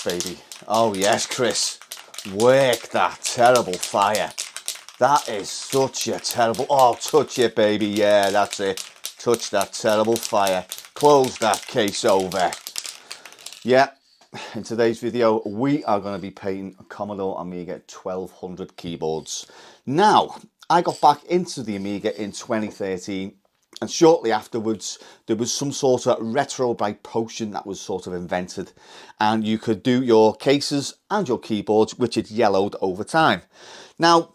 yes, baby. Oh yes, Chris. Work that terrible fire. That is such a terrible... Oh, touch it, baby. Yeah, that's it. Touch that terrible fire. Close that case over. Yeah, in today's video, we are going to be painting a Commodore Amiga 1200 keyboards. Now, I got back into the Amiga in 2013, and shortly afterwards, there was some sort of retro bright potion that was sort of invented, and you could do your cases and your keyboards, which had yellowed over time. Now,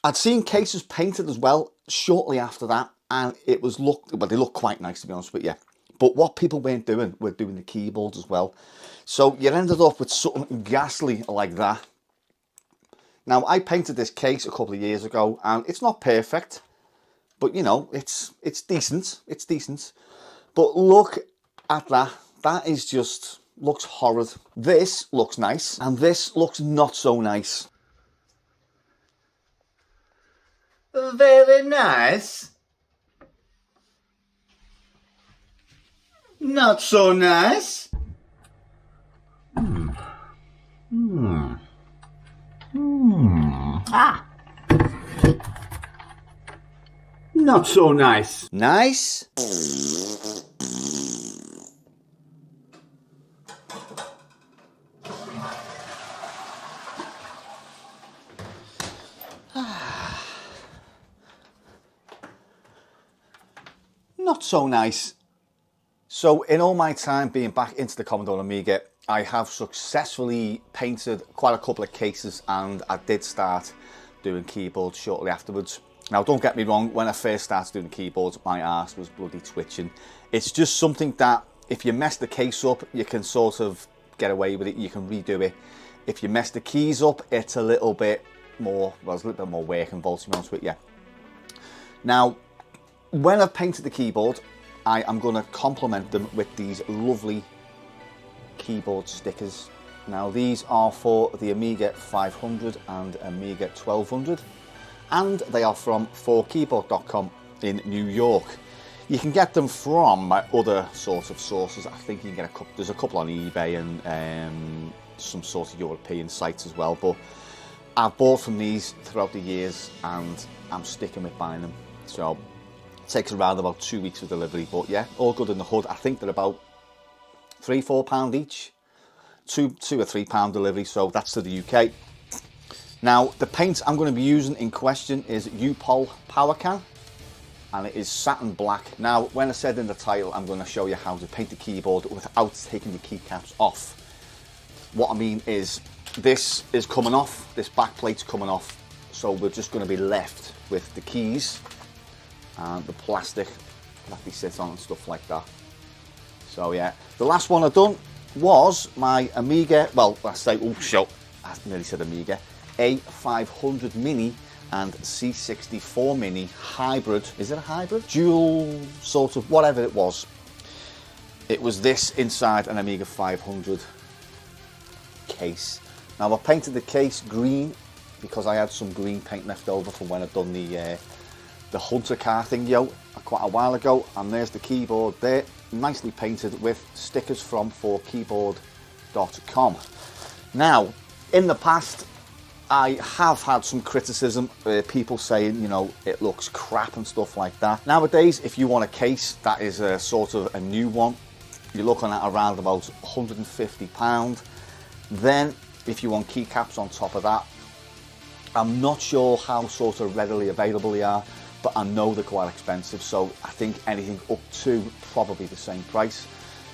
I'd seen cases painted as well shortly after that, and it was they looked quite nice, to be honest with you. But what people weren't doing were doing the keyboards as well. So you ended up with something ghastly like that. Now, I painted this case a couple of years ago, and it's not perfect, but you know, it's decent. It's decent. But look at that. That is just looks horrid. This looks nice, and this looks not so nice. Very nice. Not so nice. Ah. Not so nice. Nice? Not so nice. So in all my time being back into the Commodore Amiga, I have successfully painted quite a couple of cases, and I did start doing keyboards shortly afterwards. Now, don't get me wrong, when I first started doing the keyboards, my arse was bloody twitching. It's just something that if you mess the case up, you can sort of get away with it, you can redo it. If you mess the keys up, it's a little bit more, well, there's a little bit more work involved, to be honest with you. Now, when I've painted the keyboard, I am going to complement them with these lovely keyboard stickers. Now, these are for the Amiga 500 and Amiga 1200, and they are from 4keyboard.com in New York. You can get them from other sorts of sources. I think you can get there's a couple on eBay and some sort of European sites as well, but I've bought from these throughout the years, and I'm sticking with buying them. So takes around about 2 weeks of delivery, but yeah, all good in the hood. I think they're about £3-4 each, £2 or £3 delivery, so that's to the UK. Now, the paint I'm going to be using in question is U-Pol Power Can, and it is satin black. Now, when I said in the title, I'm going to show you how to paint the keyboard without taking the keycaps off. What I mean is, this is coming off, this back plate's coming off, so we're just going to be left with the keys and the plastic that they sit on and stuff like that. So yeah, the last one I've done was my Amiga, well, I nearly said Amiga, A500 Mini and C64 Mini hybrid. Is it a hybrid? Dual sort of, whatever it was. It was this inside an Amiga 500 case. Now, I painted the case green because I had some green paint left over from when I'd done the Hunter car thing, quite a while ago. And there's the keyboard there, nicely painted with stickers from 4keyboard.com. Now, in the past, I have had some criticism, people saying, you know, it looks crap and stuff like that. Nowadays, if you want a case that is a sort of a new one, you're looking at around about £150. Then, if you want keycaps on top of that, I'm not sure how sort of readily available they are, but I know they're quite expensive, so I think anything up to probably the same price.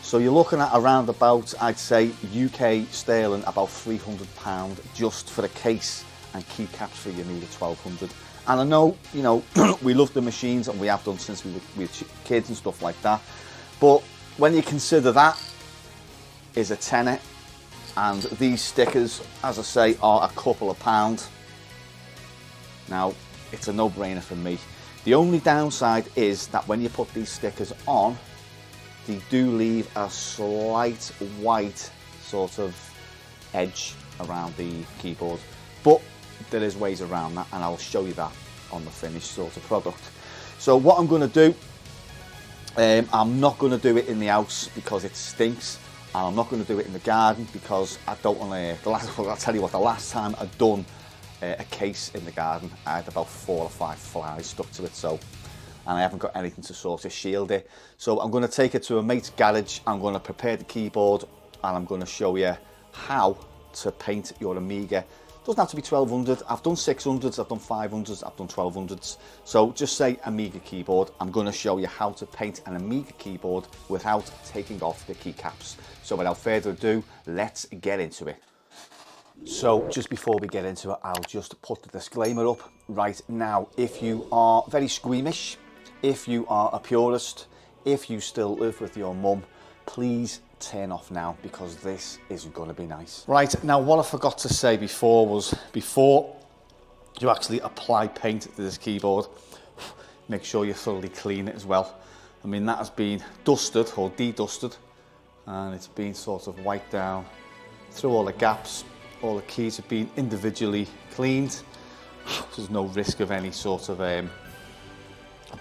So you're looking at around about, I'd say, UK sterling, about £300 just for the case and keycaps for your Amiga 1200. And I know, you know, we love the machines, and we have done since we were kids and stuff like that. But when you consider that is a tenner, and these stickers, as I say, are a couple of pounds. Now, it's a no-brainer for me. The only downside is that when you put these stickers on, they do leave a slight white sort of edge around the keyboard. But there is ways around that, and I'll show you that on the finished sort of product. So what I'm going to do, I'm not going to do it in the house because it stinks. And I'm not going to do it in the garden because I don't want to. I'll tell you what, the last time I'd done a case in the garden, I had about 4 or 5 flies stuck to it, so, and I haven't got anything to sort of shield it. So I'm going to take it to a mate's garage, I'm going to prepare the keyboard, and I'm going to show you how to paint your Amiga. It doesn't have to be 1200, I've done 600s, I've done 500s, I've done 1200s. So just say Amiga keyboard, I'm going to show you how to paint an Amiga keyboard without taking off the keycaps. So without further ado, let's get into it. So just before we get into it, I'll just put the disclaimer up right now. If you are very squeamish, if you are a purist, if you still live with your mum, please turn off now because this isn't going to be nice. Right, now what I forgot to say before was, before you actually apply paint to this keyboard, make sure you thoroughly clean it as well. I mean, that has been dusted or de-dusted, and it's been sort of wiped down through all the gaps. All the keys have been individually cleaned. There's no risk of any sort of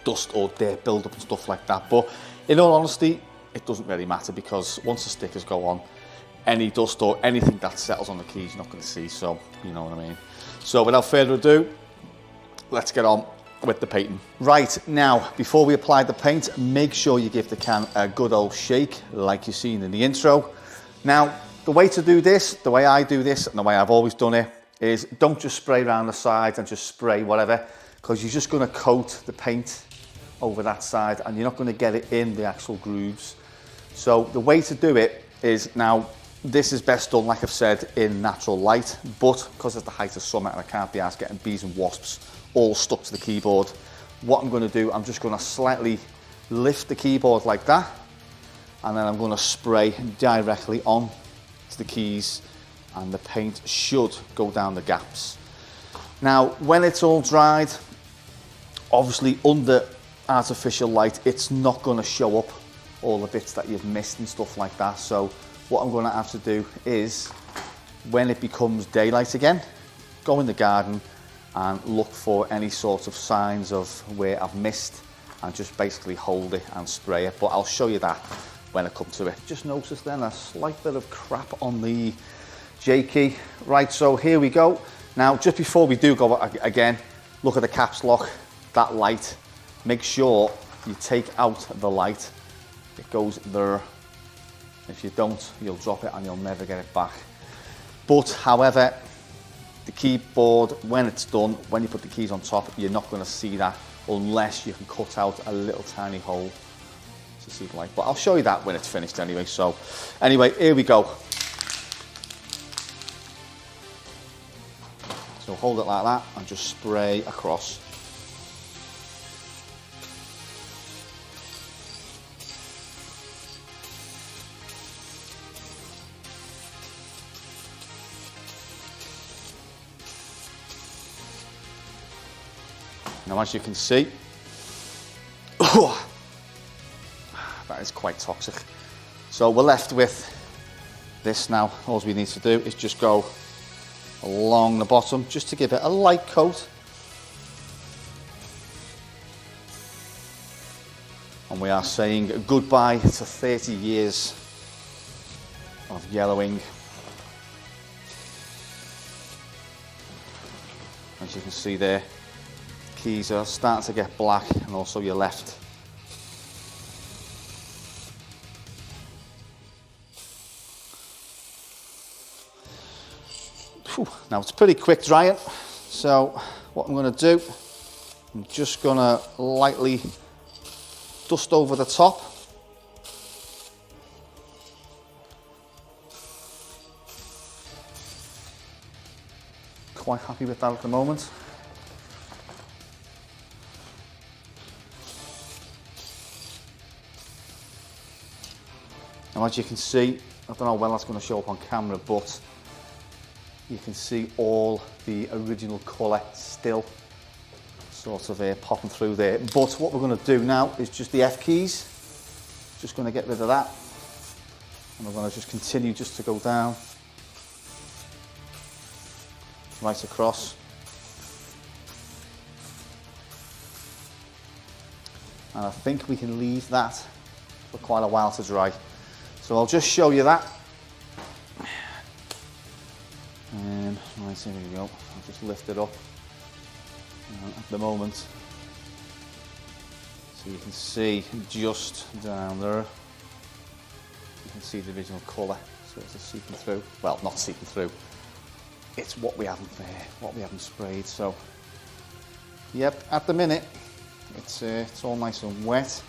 dust or dirt build-up and stuff like that. But in all honesty, it doesn't really matter because once the stickers go on, any dust or anything that settles on the keys you're not going to see, so you know what I mean. So without further ado, let's get on with the painting. Right, now before we apply the paint, make sure you give the can a good old shake like you've seen in the intro. Now the way to do this, the way I do this and the way I've always done it, is don't just spray around the sides and just spray whatever, because you're just going to coat the paint over that side and you're not going to get it in the actual grooves. So the way to do it is, now this is best done, like I've said, in natural light, but because it's the height of summer and I can't be arsed getting bees and wasps all stuck to the keyboard, what I'm going to do, I'm just going to slightly lift the keyboard like that, and then I'm going to spray directly on to the keys, and the paint should go down the gaps. Now when it's all dried, obviously under artificial light it's not going to show up all the bits that you've missed and stuff like that. So what I'm going to have to do is, when it becomes daylight again, go in the garden and look for any sort of signs of where I've missed and just basically hold it and spray it. But I'll show you that when I come to it. Just noticed then a slight bit of crap on the J key. Right, so here we go. Now just before we do go again, look at the caps lock, that light. Make sure you take out the light. It goes there. If you don't, you'll drop it and you'll never get it back. But however, the keyboard, when it's done, when you put the keys on top, you're not going to see that unless you can cut out a little tiny hole to see the light. But I'll show you that when it's finished anyway. So anyway, here we go. So hold it like that and just spray across. Now as you can see, that is quite toxic. So we're left with this now. All we need to do is just go along the bottom just to give it a light coat. And we are saying goodbye to 30 years of yellowing. As you can see there, keys are starting to get black, and also your left. Whew. Now it's pretty quick drying, so what I'm going to do, I'm just going to lightly dust over the top. Quite happy with that at the moment. Now as you can see, I don't know when that's going to show up on camera, but you can see all the original colour still sort of popping through there. But what we're going to do now is just the F keys. Just going to get rid of that. And we're going to just continue just to go down. Right across. And I think we can leave that for quite a while to dry. So I'll just show you that. Right, here we go. I'll just lift it up at the moment. So you can see just down there, you can see the original colour. So it's just seeping through. Well, not seeping through. It's what we haven't sprayed. So, yep, at the minute, it's all nice and wet.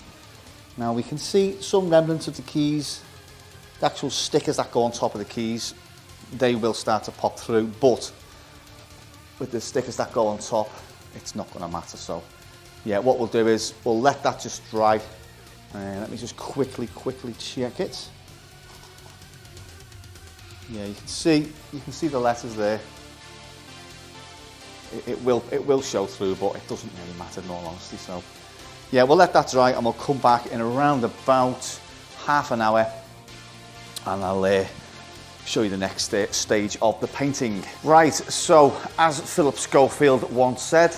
Now we can see some remnants of the keys, the actual stickers that go on top of the keys. They will start to pop through, but with the stickers that go on top, it's not going to matter. So, yeah, what we'll do is we'll let that just dry. Let me just quickly check it. Yeah, you can see the letters there. It will show through, but it doesn't really matter in all honesty. So, yeah, we'll let that dry and we'll come back in around about half an hour, and I'll show you the next stage of the painting. Right, so as Philip Schofield once said,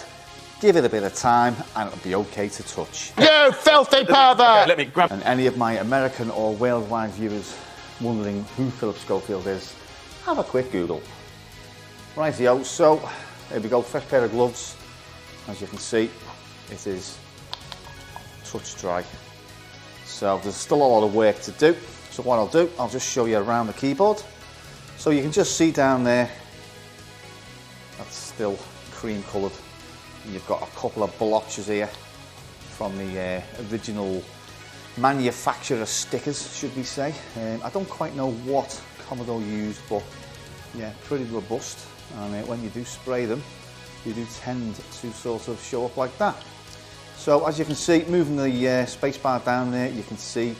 give it a bit of time and it'll be okay to touch. You filthy pervert! Let me grab. And any of my American or worldwide viewers wondering who Philip Schofield is, have a quick Google. Rightio, so there we go, fresh pair of gloves. As you can see, it is touch dry. So there's still a lot of work to do. So what I'll do, I'll just show you around the keyboard. So you can just see down there, that's still cream coloured. And you've got a couple of blotches here from the original manufacturer stickers, should we say. I don't quite know what Commodore used, but yeah, pretty robust. And when you do spray them, you do tend to sort of show up like that. So as you can see, moving the space bar down there, you can see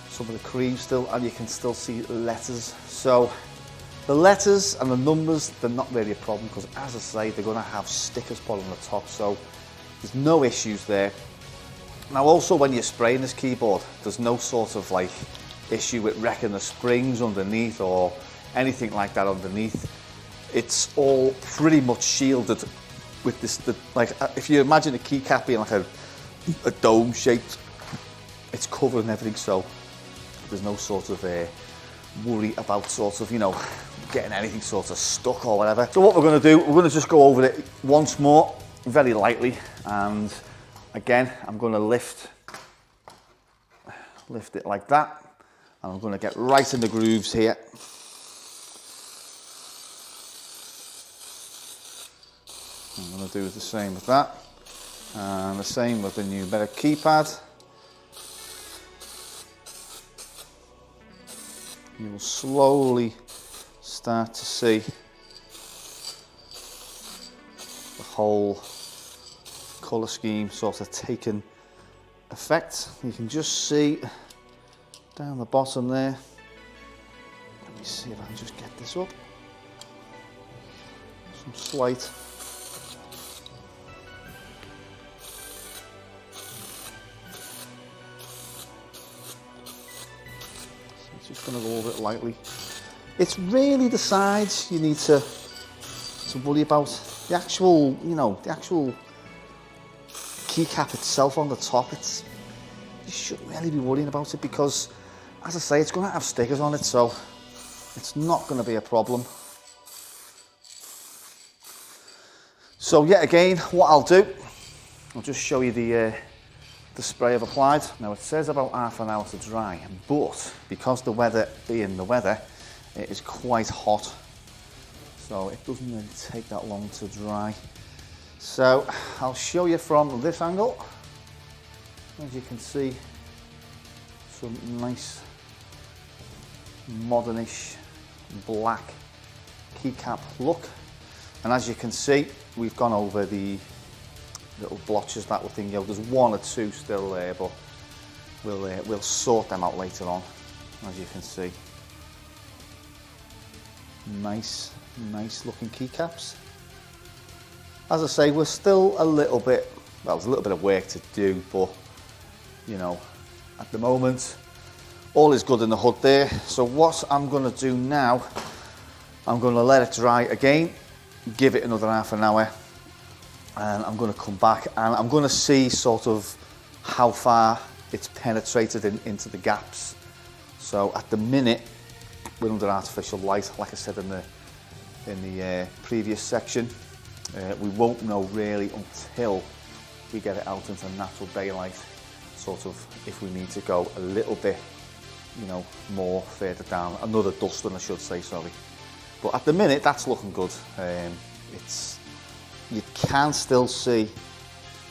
some of the cream still, and you can still see letters. So the letters and the numbers, they're not really a problem, because as I say, they're going to have stickers put on the top, so there's no issues there. Now also, when you're spraying this keyboard, there's no sort of like issue with wrecking the springs underneath or anything like that underneath. It's all pretty much shielded with this, like if you imagine a keycap being like a dome shaped, it's covered and everything, so there's no sort of worry about sort of, you know, getting anything sort of stuck or whatever. So what we're going to do, we're going to just go over it once more, very lightly, and again, I'm going to lift it like that, and I'm going to get right in the grooves here. I'm going to do the same with that, and the same with the numeric keypad. You will slowly start to see the whole colour scheme sort of taking effect. You can just see down the bottom there. Let me see if I can just get this up. Some slight just going to go over it lightly. It's really the sides you need to worry about. The actual, you know, the actual keycap itself on the top, you shouldn't really be worrying about it, because, as I say, it's going to have stickers on it, so it's not going to be a problem. So yet again, what I'll do, I'll just show you the spray I've applied. Now it says about half an hour to dry, but because the weather being the weather, it is quite hot, so it doesn't really take that long to dry. So I'll show you from this angle. As you can see, some nice modernish black keycap look, and as you can see, we've gone over the little blotches that were thinking. There's one or two still there, but we'll sort them out later on. As you can see, nice looking keycaps. As I say, we're still a little bit, well, there's a little bit of work to do, but you know, at the moment, all is good in the hood there. So what I'm going to do now, I'm going to let it dry again, give it another half an hour, and I'm going to come back and I'm going to see sort of how far it's penetrated into the gaps. So at the minute, we're under artificial light, like I said in the previous section. We won't know really until we get it out into natural daylight, sort of if we need to go a little bit, you know, more further down, another dusting I should say, sorry. But at the minute that's looking good. You can still see,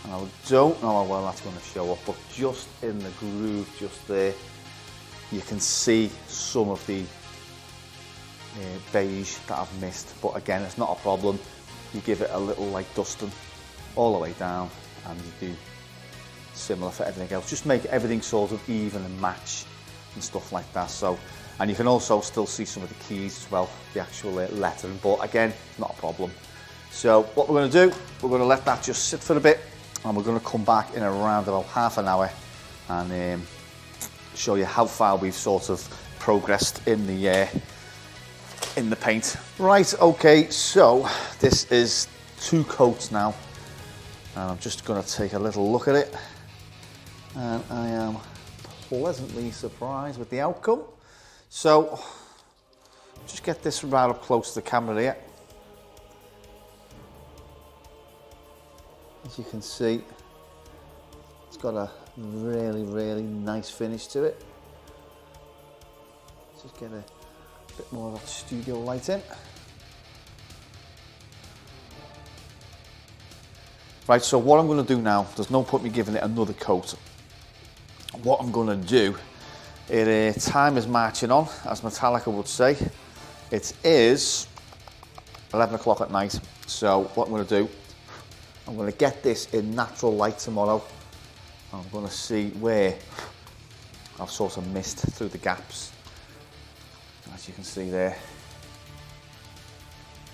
and I don't know how well that's going to show up, but just in the groove just there, you can see some of the beige that I've missed. But again, it's not a problem. You give it a little like dusting all the way down, and you do similar for everything else. Just make everything sort of even and match and stuff like that. So, and you can also still see some of the keys as well, the actual lettering, but again, not a problem. So what we're going to do, we're going to let that just sit for a bit, and we're going to come back in around about half an hour and show you how far we've sort of progressed in the paint. Right, okay, so this is 2 coats now, and I'm just going to take a little look at it, and I am pleasantly surprised with the outcome. So just get this right up close to the camera here. As you can see, it's got a really nice finish to it. Just get a bit more of that studio light in. Right, so what I'm going to do now, there's no point me giving it another coat. What I'm going to do, time is marching on, as Metallica would say. It is 11 o'clock at night, so what I'm going to do, I'm going to get this in natural light tomorrow. I'm going to see where I've sort of missed through the gaps, as you can see there.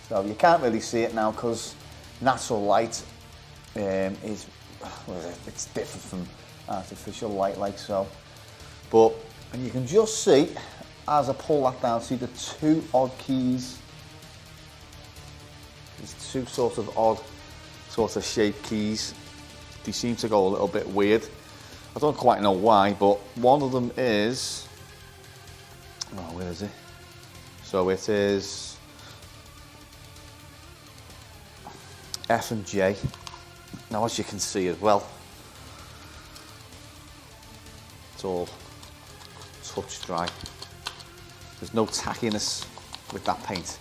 So you can't really see it now because natural light is, what is it? It's different from artificial light like so. But, and you can just see, as I pull that down, see the 2 odd keys. There's 2 sort of odd sort of shaped keys. They seem to go a little bit weird. I don't quite know why, but one of them is, oh, where is it? So it is F and J. Now, as you can see as well, it's all touch dry. There's no tackiness with that paint.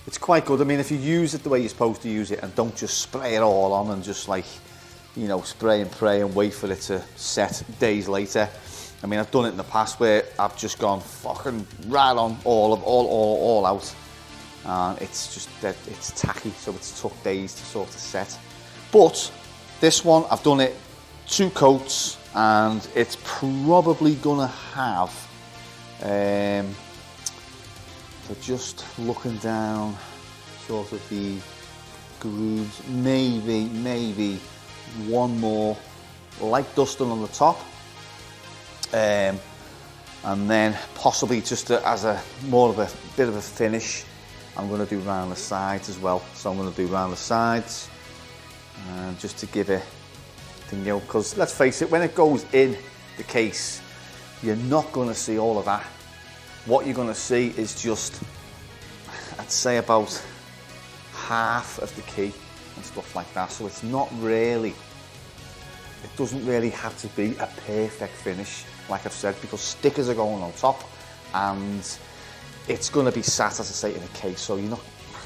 It's quite good. I mean, if you use it the way you're supposed to use it and don't just spray it all on and just like, you know, spray and pray and wait for it to set days later. I mean, I've done it in the past where I've just gone fucking right on all out. And it's just that it's tacky, so it's took days to sort of set. But this one, I've done it 2 coats, and it's probably gonna have, so just looking down sort of the grooves, maybe one more light dusting on the top, and then possibly just as a more of a bit of a finish, I'm going to do round the sides as well. So I'm going to do round the sides, just to give it, you know, because let's face it, when it goes in the case, you're not going to see all of that. What you're going to see is just, I'd say about half of the key and stuff like that. So it's not really, it doesn't really have to be a perfect finish, like I've said, because stickers are going on top and it's going to be sat, as I say, in a case. So you're not,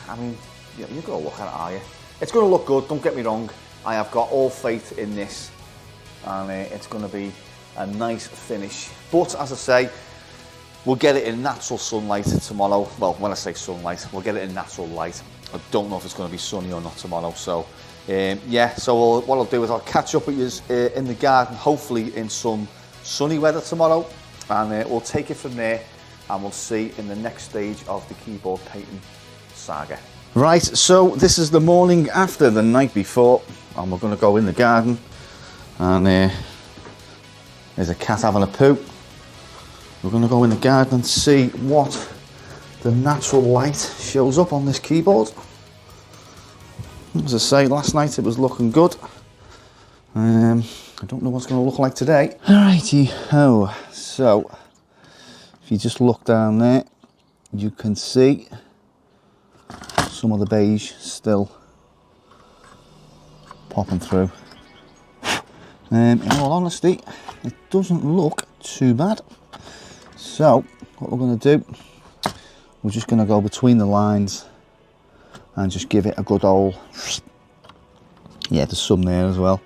I mean, you're going to look at it, are you? It's going to look good, don't get me wrong. I have got all faith in this, and it's going to be a nice finish. But as I say, we'll get it in natural sunlight tomorrow. Well, when I say sunlight, we'll get it in natural light. I don't know if it's going to be sunny or not tomorrow. So, yeah, so what I'll do is I'll catch up with you in the garden, hopefully in some sunny weather tomorrow. And we'll take it from there, and we'll see in the next stage of the keyboard painting saga. Right, so this is the morning after the night before, and we're going to go in the garden. And there's a cat having a poo. We're going to go in the garden and see what the natural light shows up on this keyboard. As I say, last night it was looking good. I don't know what's going to look like today. Alrighty ho. So, If you just look down there, you can see some of the beige still popping through. In all honesty, it doesn't look too bad. So what we're going to do, we're just going to go between the lines and just give it a good old, yeah, there's some there as well,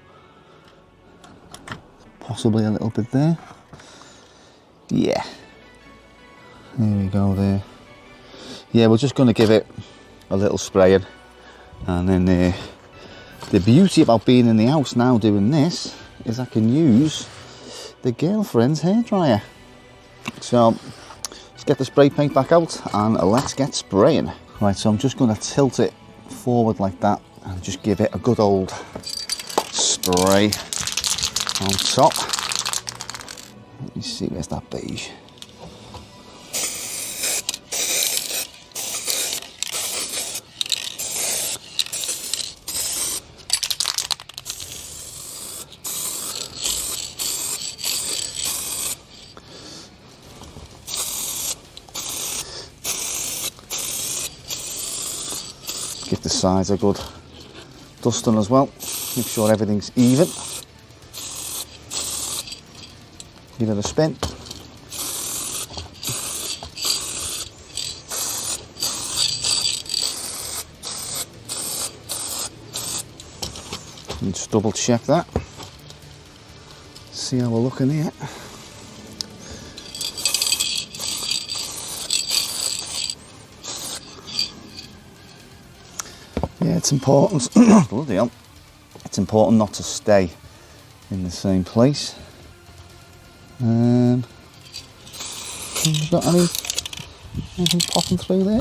possibly a little bit there, yeah, there we go there. Yeah, we're just going to give it a little spraying, and then the beauty about being in the house now doing this is I can use the girlfriend's hairdryer. So let's get the spray paint back out and let's get spraying. Right, so I'm just going to tilt it forward like that and just give it a good old spray on top. Let me see, where's that beige? Give the sides a good dusting as well. Make sure everything's even. Give it a spin. And just double check that. See how we're looking here. Yeah, it's important. Bloody hell. It's important not to stay in the same place. Have you got anything popping through there?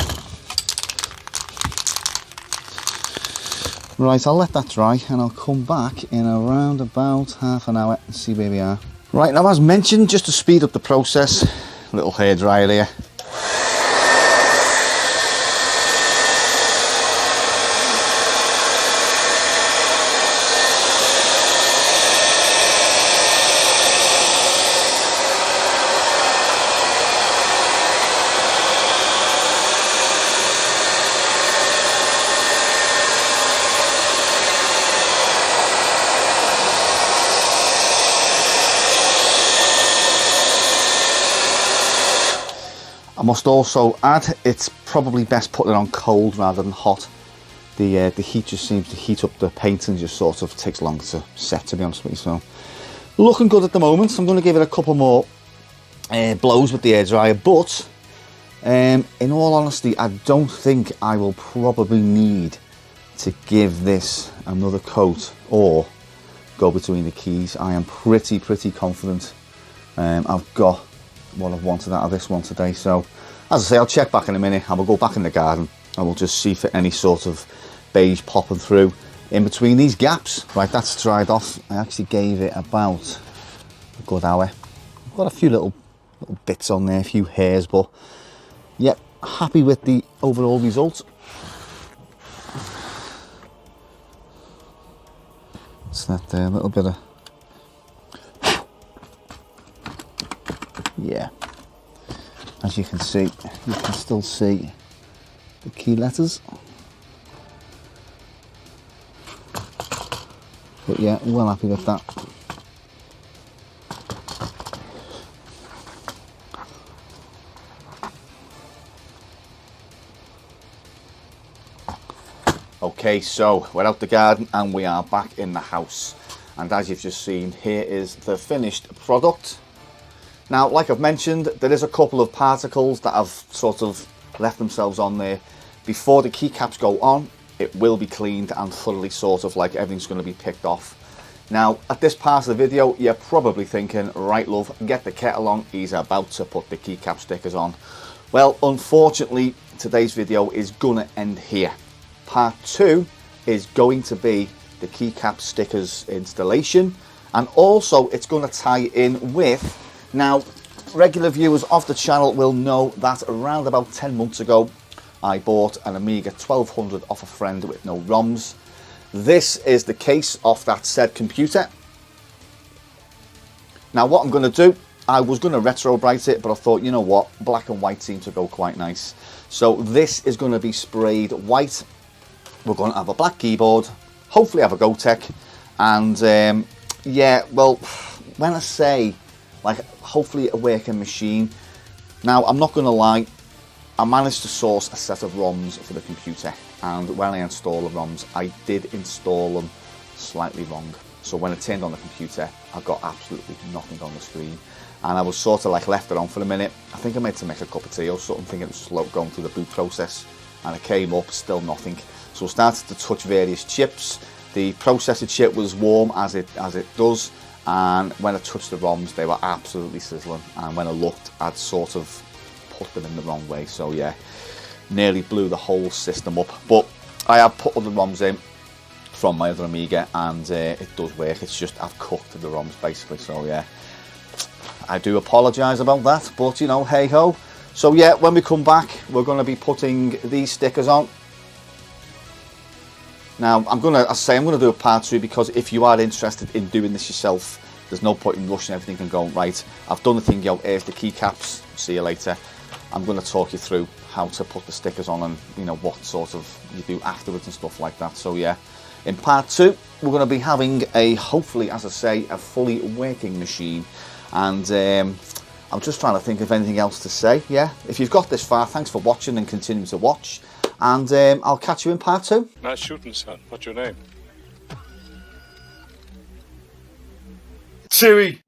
Right, I'll let that dry and I'll come back in around about half an hour and see where we are. Right, now as mentioned, just to speed up the process, little hairdryer here. I must also add, it's probably best putting it on cold rather than hot. The heat just seems to heat up the paint and just sort of takes longer to set, to be honest with you. So looking good at the moment. So I'm going to give it a couple more blows with the hairdryer, but in all honesty, I don't think I will probably need to give this another coat or go between the keys. I am pretty confident I've got what I've wanted out of this one today. So as I say, I'll check back in a minute and we'll go back in the garden and we'll just see for any sort of beige popping through in between these gaps. Right, that's dried off. I actually gave it about a good hour. I've got a few little bits on there, a few hairs, but yep, happy with the overall result. It's that there, a little bit of, yeah, as you can see, you can still see the key letters, but yeah, well happy with that. Okay, so we're out the garden and we are back in the house, and as you've just seen, here is the finished product. Now, like I've mentioned, there is a couple of particles that have sort of left themselves on there. Before the keycaps go on, it will be cleaned and thoroughly sort of like everything's going to be picked off. Now, at this part of the video, you're probably thinking, right love, get the kettle on, he's about to put the keycap stickers on. Well, unfortunately, today's video is going to end here. Part 2 is going to be the keycap stickers installation, and also it's going to tie in with, now regular viewers of the channel will know that around about 10 months ago I bought an Amiga 1200 off a friend with no ROMs. This is the case of that said computer. Now what I'm going to do, I was going to retro bright it, but I thought, you know what, black and white seem to go quite nice. So this is going to be sprayed white. We're going to have a black keyboard, hopefully have a Gotek, and yeah, well, when I say, like, hopefully a working machine, now I'm not going to lie, I managed to source a set of ROMs for the computer, and when I installed the ROMs, I did install them slightly wrong. So when it turned on the computer, I got absolutely nothing on the screen, and I was sort of like left it on for a minute. I think I meant to make a cup of tea or something, thinking it was slow going through the boot process, and it came up, still nothing. So I started to touch various chips. The processor chip was warm as it does, and when I touched the ROMs, they were absolutely sizzling, and when I looked, I'd sort of put them in the wrong way. So yeah, nearly blew the whole system up, but I have put other ROMs in from my other Amiga, and it does work. It's just I've cooked the ROMs basically. So yeah, I do apologise about that, but you know, hey ho. So yeah, when we come back, we're going to be putting these stickers on. Now I'm going to do a part 2, because if you are interested in doing this yourself, there's no point in rushing everything and going, right, I've done the thing, yo, here's the keycaps, see you later. I'm going to talk you through how to put the stickers on, and you know what sort of you do afterwards and stuff like that. So yeah, in part 2 we're going to be having a, hopefully, as I say, a fully working machine, and I'm just trying to think of anything else to say. Yeah, if you've got this far, thanks for watching and continuing to watch, and I'll catch you in part 2. Nice shooting, son. What's your name? Chewy.